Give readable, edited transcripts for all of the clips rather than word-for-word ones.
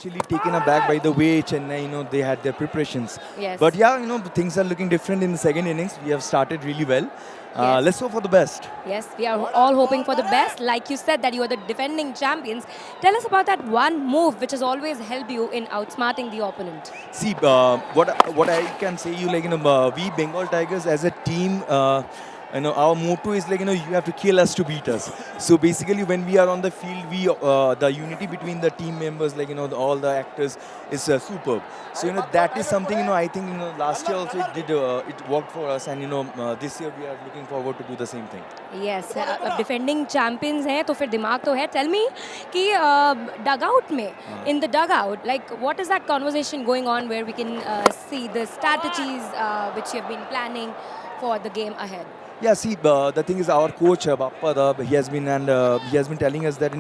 actually taken aback by the way Chennai, they had their preparations. Yes. But yeah, things are looking different in the second innings. We have started really well. Yes. Let's hope for the best. Yes, we are all hoping for the best. Like you said that you are the defending champions. Tell us about that one move which has always helped you in outsmarting the opponent. See, what I can say you we Bengal Tigers as a team, our motto is you have to kill us to beat us. So basically, when we are on the field, the unity between the team members, all the actors, is superb. So that is something I think last year also it worked for us, and this year we are looking forward to do the same thing. Yes, अब defending champions हैं तो फिर दिमाग तो है. Tell me कि dugout में in the dugout, like what is that conversation going on where we can see the strategies which you have been planning for the game ahead? Yeah, see, the thing is, our coach Bappa, he has been telling us that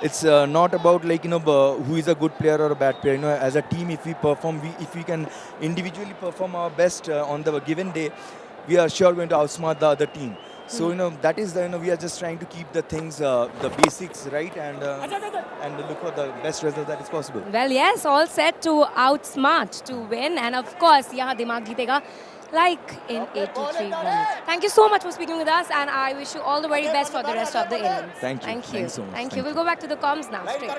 it's not about who is a good player or a bad player. As a team, if we perform, if we can individually perform our best on the given day, we are sure going to outsmart the other team. So that is we are just trying to keep the things, the basics right, and look for the best result that is possible. Well, yes, all set to outsmart, to win, and of course, यहाँ दिमाग जीतेगा. Like in 83 runs. Thank you so much for speaking with us, and I wish you all the very best for the rest of the innings. Thank you. Thank you. Thanks so much. Thank you. We'll go back to the comms now. Straight.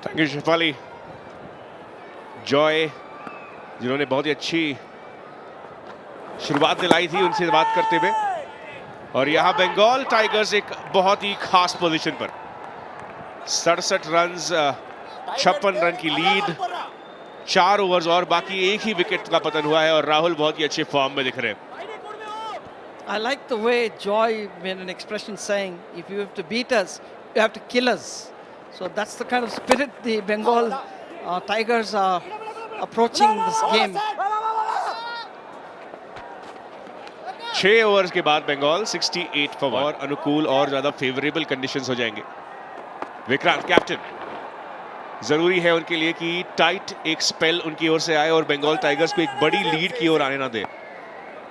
Thank you Shefali. Joy जिन्होंने बहुत ही अच्छी शुरुआत दिलाई थी, उनसे बात करते हुए. और यहाँ बंगाल टाइगर्स एक बहुत ही खास पोजीशन पर 67 रन्स, 56 रन की लीड, 4 ओवर्स और बाकी एक ही विकेट का पतन हुआ है और राहुल बहुत ही अच्छे फॉर्म में दिख रहे हैं. I like the way Joy made an expression saying, if you have to beat us, you have to kill us. So that's the kind of spirit the Bengal Tigers are approaching this game. 6 overs के बाद Bengal 68 for और अनुकूल और ज्यादा favourable conditions हो जाएंगे. Vikrant captain, जरूरी है उनके लिए कि टाइट एक स्पेल उनकी ओर से आए और बंगाल टाइगर्स को एक बड़ी लीड की ओर आने ना दे.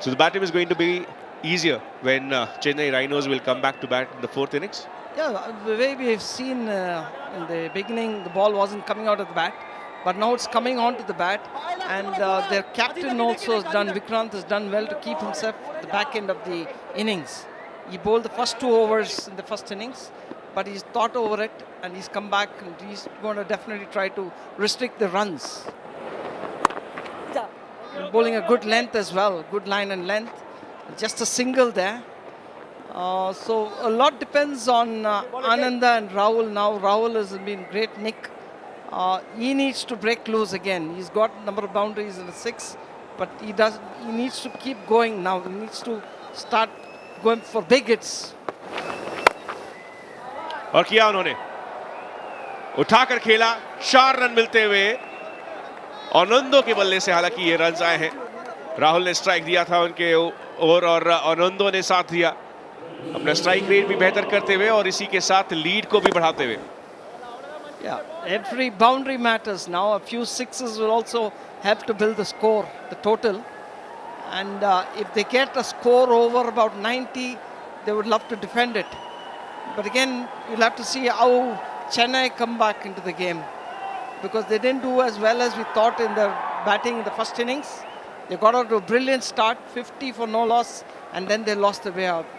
So the batting is going to be easier when Chennai Rhinos will come back to bat in the 4th innings. Yeah, the way we have seen in the beginning, the ball wasn't coming out of the bat, but now it's coming onto the bat, and their captain also has done, Vikrant has done well to keep himself at the back end of the innings. He bowled the first 2 overs in the first innings, but he's thought over it and he's come back and he's going to definitely try to restrict the runs. Bowling a good length as well, good line and length. Just a single there. So a lot depends on Ananda and Rahul now. Rahul has been great nick. He needs to break loose again. He's got a number of boundaries in the 6, but he needs to keep going now. He needs to start going for big hits. और किया उन्होंने, उठाकर खेला, 4 run मिलते हुए आनंदो के बल्ले से. हालांकि ये रन आए हैं, राहुल ने स्ट्राइक दिया था उनके ओवर और आनंदो ने साथ दिया अपना स्ट्राइक रेट भी बेहतर करते हुए और इसी के साथ लीड को भी बढ़ाते हुए. Yeah, every boundary matters now. A few sixes will also help to build the score, the total. And if they get a score over about 90, they would love to defend it. But again, you'll have to see how Chennai come back into the game, because they didn't do as well as we thought in their batting in the first innings. They got out to a brilliant start, 50 for no loss, and then they lost the way out.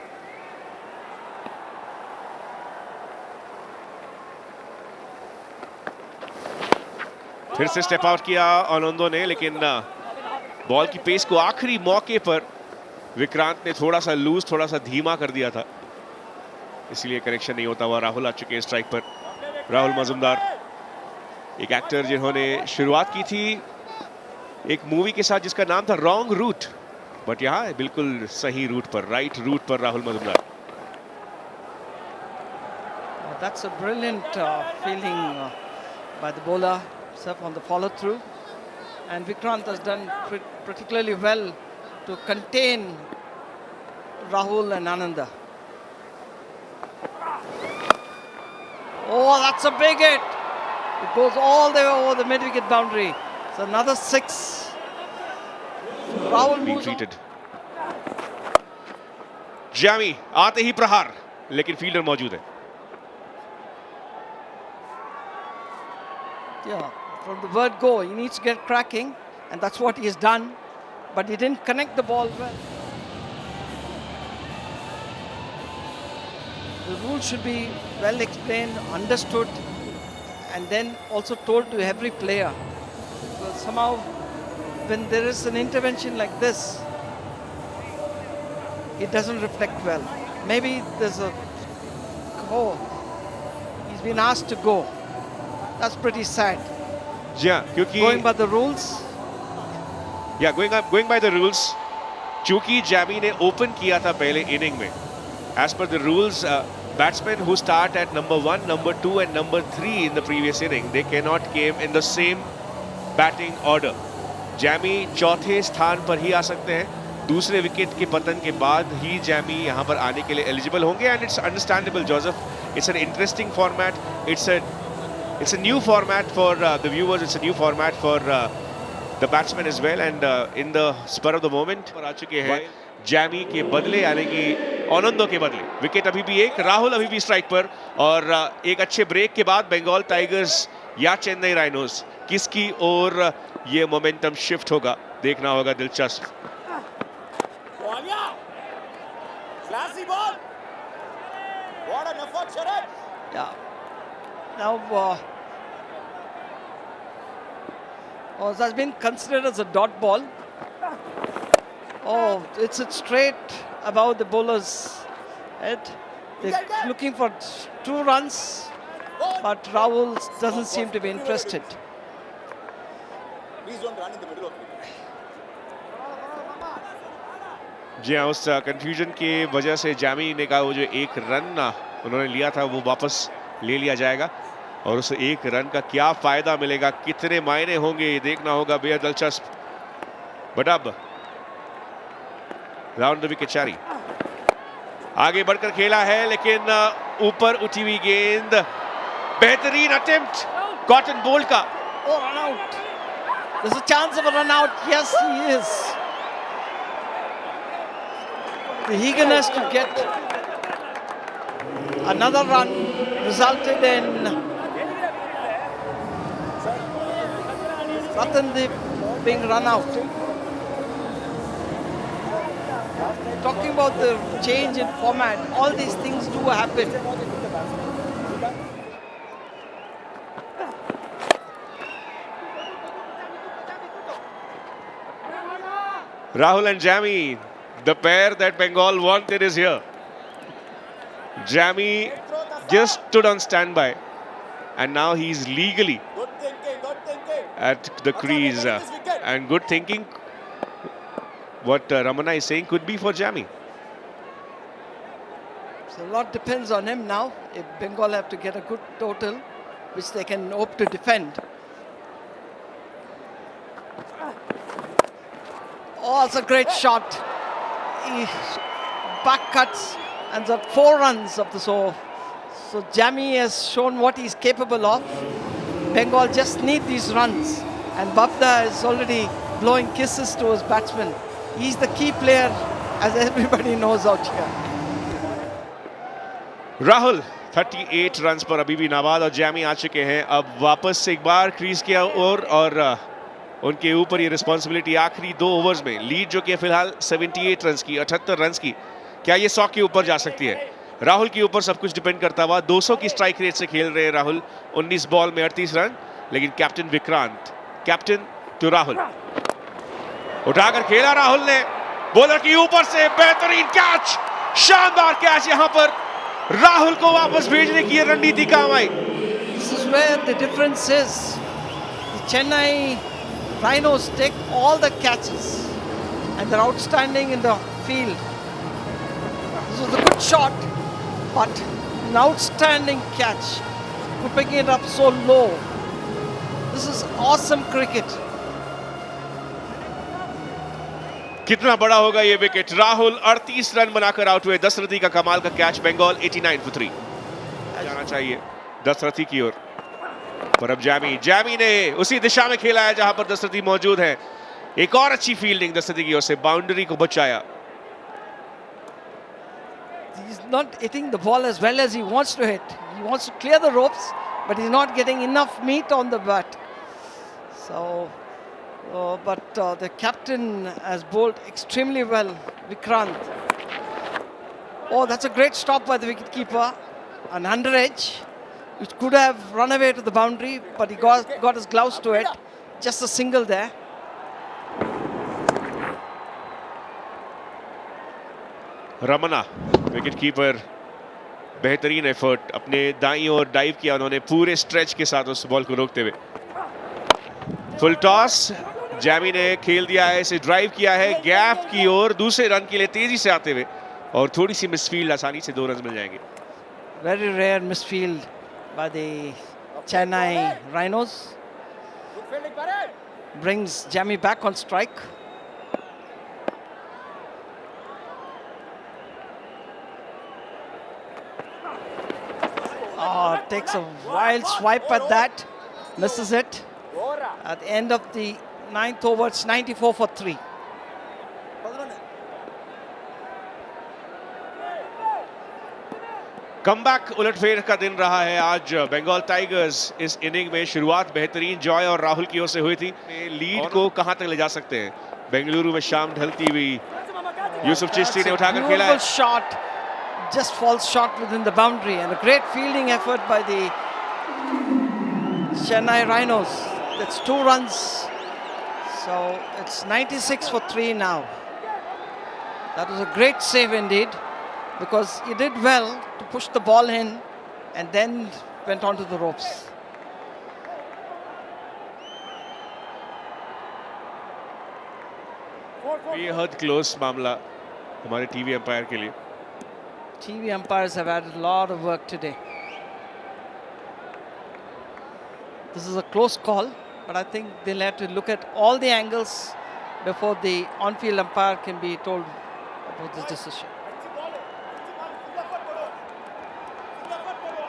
फिर से step out किया आनंदो ने, लेकिन ball की pace को आखिरी मौके पर विक्रांत ने थोड़ा सा लूज, थोड़ा सा धीमा कर दिया था, इसलिए कनेक्शन नहीं होता हुआ. राहुल आ चुके हैं स्ट्राइक पर. राहुल मजुमदार, एक एक्टर जिन्होंने शुरुआत की थी एक मूवी के साथ जिसका नाम था रॉन्ग रूट, बट यहाँ बिल्कुल सही रूट पर, राइट रूट पर Rahul Majumdar. That's a brilliant feeling by the bowler on the follow through, and Vikrant has done particularly well to contain Rahul and Ananda. Oh, that's a big hit. It goes all the way over the mid-wicket boundary. It's another 6. Rahul moves on. Jamie आते ही प्रहार, लेकिन fielder मौजूद है. Yeah, from the word go, he needs to get cracking, and that's what he has done. But he didn't connect the ball well. The rules should be well explained, understood, and then also told to every player. Because somehow, when there is an intervention like this, it doesn't reflect well. Maybe there's a he's been asked to go. That's pretty sad. जी हाँ, क्योंकि Going by the rules, going by the rules, चूंकि Jamie ने open किया था पहले inning में, as per the rules, batsmen who start at number 1, number 2 and number 3 in the previous inning, they cannot came in the same batting order. Jamie चौथे स्थान पर ही आ सकते हैं. दूसरे विकेट के पतन के बाद ही जैमी यहाँ पर आने के लिए एलिजिबल होंगे. And it's understandable Joseph, it's an interesting format, it's a new format for the viewers, it's a new format for the batsmen as well, and in the spur of the moment पर आ चुके हैं Jamie के बदले, यानी कि आनंदो के बदले. Wicket अभी भी एक, राहुल अभी भी स्ट्राइक पर, और एक अच्छे ब्रेक के बाद बंगाल टाइगर्स या चेन्नई राइनोस किसकी ओर ये मोमेंटम शिफ्ट होगा, देखना होगा. दिलचस्प. Classy ball. What an effort, Sharad. yeah. Now, it has been considered as a dot ball. Oh, it's straight above the bowler's head. They're looking for 2 runs, but Rahul doesn't seem to be interested. Please don't run in the middle of it. जी हाँ, उस confusion के वजह से Jamie ने कहा वो जो एक रन उन्होंने लिया था वो वापस ले लिया जाएगा, और उस एक रन का क्या फायदा मिलेगा, कितने मायने होंगे, ये देखना होगा. बेहद दिलचस्प. बट अब राउंड द विकेट चारी आगे बढ़कर खेला है, लेकिन ऊपर उठी हुई गेंद. बेहतरीन अटेम्प्ट कॉटन बोल्ट का. Oh, run out. There's a chance of a run out. Yes, he is. The eagerness to get another run resulted in Ratandeep being run out. Talking about the change in format, all these things do happen. Rahul and Jami, the pair that Bengal wanted is here. Jami just stood on standby, and now he's legally Good thinking, good thinking. at the crease. And good thinking, what Ramana is saying, could be for Jami. So a lot depends on him now. If Bengal have to get a good total, which they can hope to defend. Oh, it's a great shot. He back cuts and got 4 runs of the so. So Jami has shown what he's capable of. Bengal just need these runs. And Babda is already blowing kisses to his batsman. He's the key player, as everybody knows out here. Rahul 38 runs पर अभी भी नाबाद, और Jamie आ चुके हैं अब वापस से एक बार क्रीज के ओर, और उनके ऊपर ये रिस्पॉन्सिबिलिटी आखिरी 2 ओवर्स में. लीड जो कि फिलहाल 78 रन्स की, 78 रन्स की, क्या ये 100 के ऊपर जा सकती है? राहुल के ऊपर सब कुछ डिपेंड करता हुआ. 200 की स्ट्राइक रेट से खेल रहे हैं राहुल. 19 बॉल में 38 रन, लेकिन captain Vikrant, captain to Rahul, उठाकर खेला राहुल ने बॉलर के ऊपर से. बेहतरीन कैच, शानदार कैच. यहां पर राहुल को वापस भेजने की रणनीति काम आई. This is where the difference is. The Chennai Rhinos take all the catches and they're outstanding in the field. This was a good shot, but an outstanding catch. Picking it up so low. This is awesome cricket. कितना बड़ा होगा ये wicket. Rahul 38 run बनाकर out हुए. दशरथी का कमाल का catch. Bengal 89 for 3 जाना चाहिए दशरथी की ओर, पर अब जैमी ने उसी दिशा में खेला है जहां पर दशरथी मौजूद है. एक और अच्छी फील्डिंग दशरथी की ओर से, बाउंड्री को बचाया. He's not hitting the ball as well as he wants to hit. He wants to clear the ropes, but he's not getting enough meat on the bat. So, but the captain has bowled extremely well, Vikrant. Oh, that's a great stop by the wicketkeeper. An under edge, which could have run away to the boundary, but he got his gloves to it. Just a single there. Ramana wicket keeper बेहतरीन effort, अपने दाईं ओर dive किया उन्होंने पूरे stretch के साथ उस ball को रोकते हुए। फुल टॉस, जैमी ने खेल दिया है, इसे ड्राइव किया है गैप की ओर दूसरे रन के लिए तेजी से आते हुए, और थोड़ी सी मिसफील्ड, आसानी से 2 रन मिल जाएंगे। Very rare misfield by the Chennai Rhinos. Good fielding, Parrot. Brings Jamie back on strike. Oh, takes a wild swipe at that, misses it. At the end of the 9th over, it's 94 for 3. Comeback उलटफेर का दिन रहा है आज Bengal tigers. इस inning में शुरुआत बेहतरीन जॉय और राहुल की ओर से हुई थी। लीड को कहां तक ले जा सकते हैं? बेंगलुरु में शाम ढलती हुई, यूसुफ चिश्ती ने उठाकर खेला है। Shot, just falls short within the boundary, and a great fielding effort by the Chennai Rhinos. That's 2 runs. So it's 96 for 3 now. That was a great save indeed, because he did well to push the ball in and then went onto the ropes. बेहद close मामला हमारे TV umpire के लिए। TV umpires have had a lot of work today. This is a close call, but I think they'll have to look at all the angles before the on-field umpire can be told about this decision.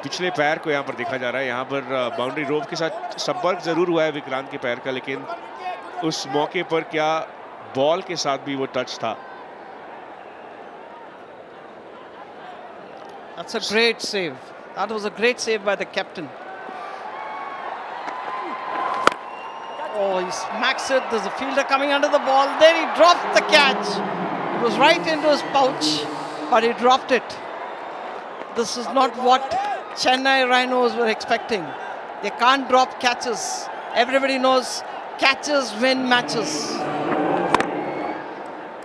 पिछले पैर को यहाँ पर देखा जा रहा है। यहाँ पर बाउंड्री रोप के साथ संपर्क जरूर हुआ है विक्रांत के पैर का, लेकिन उस मौके पर क्या बॉल के साथ भी वो टच था? That's a great save. That was a great save by the captain. Oh, he smacks it. There's a fielder coming under the ball. Then he dropped the catch. It was right into his pouch, but he dropped it. This is not what Chennai Rhinos were expecting. They can't drop catches. Everybody knows catches win matches.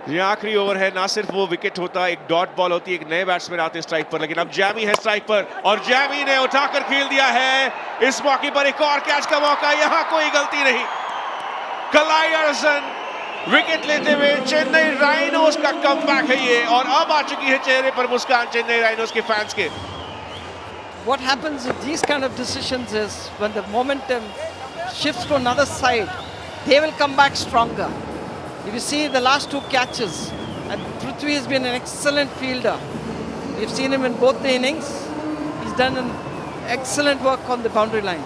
ये आखिरी over है, ना सिर्फ वो wicket होता, एक dot ball होती, एक नए बैट्समैन आते स्ट्राइक पर, लेकिन अब जैमी है स्ट्राइक पर और जैमी ने उठाकर खेल दिया है। इस मौके पर एक और कैच का मौका, यहां कोई गलती नहीं। कलाई एंडरसन विकेट लेते हुए चेन्नई राइनोस का कमबैक है ये, और अब आ चुकी है चेहरे पर मुस्कान चेन्नई राइनोस के फैंस के। What happens with these kind of decisions is when the momentum shifts to another side, they will come back stronger. If you see the last 2 catches, and Prithvi has been an excellent fielder. We've seen him in both the innings. He's done an excellent work on the boundary line.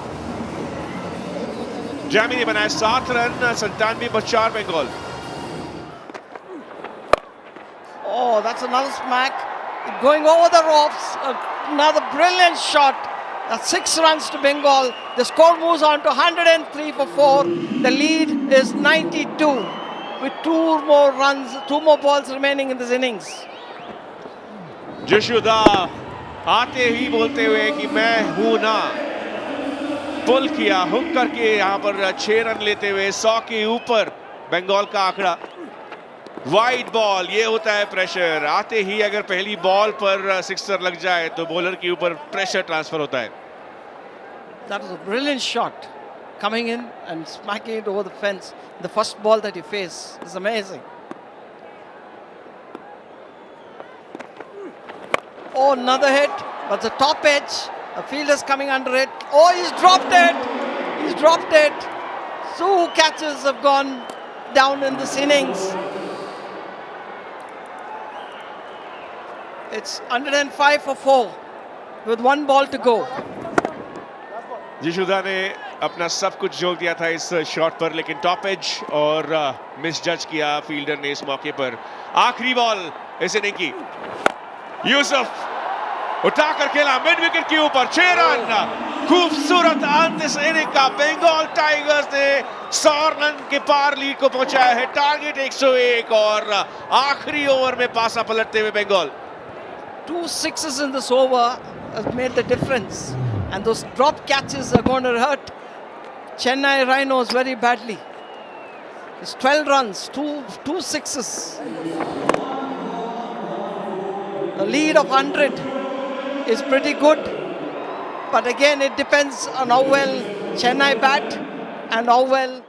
Jamie ने बनाए 7 run, 97 पर 4 Bengal. Oh, that's another smack. Going over the ropes. Another brilliant shot. That's 6 runs to Bengal. The score moves on to 103 for 4. The lead is 92. With 2 more runs, 2 more balls remaining in this innings. जशुदा आते ही बोलते हुए कि मैं हूं ना, पुल किया hook करके यहां पर 6 रन लेते हुए 100 के ऊपर बंगाल का आंकड़ा। वाइड बॉल, ये होता है प्रेशर। आते ही अगर पहली बॉल पर सिक्सर लग जाए तो बॉलर के ऊपर प्रेशर ट्रांसफर होता है। That was a brilliant shot. Coming in and smacking it over the fence. The first ball that he faced is amazing. Oh, another hit. But the top edge. The fielder's coming under it. Oh, he's dropped it. He's dropped it. 2 catches have gone down in this innings. It's 105 for 4 with 1 ball to go. जिशुदा ने अपना सब कुछ झोंक दिया था इस shot पर, लेकिन टॉप एज और मिस जज किया फील्डर ने इस मौके पर। आखिरी बॉल इस इनिंग की, यूसुफ उठाकर खेला मिड विकेट के ऊपर, 6 रन। खूबसूरत अंत इस इनिंग का। बंगाल टाइगर्स ने 100 रन के पार लीड को पहुंचाया है। टारगेट 101 और आखिरी ओवर में पासा पलटते हुए Bengal. 2 sixes in this over has made the difference, and those drop catches are going to hurt Chennai Rhinos very badly. It's 12 runs, two sixes. A lead of 100 is pretty good, but again it depends on how well Chennai bat and how well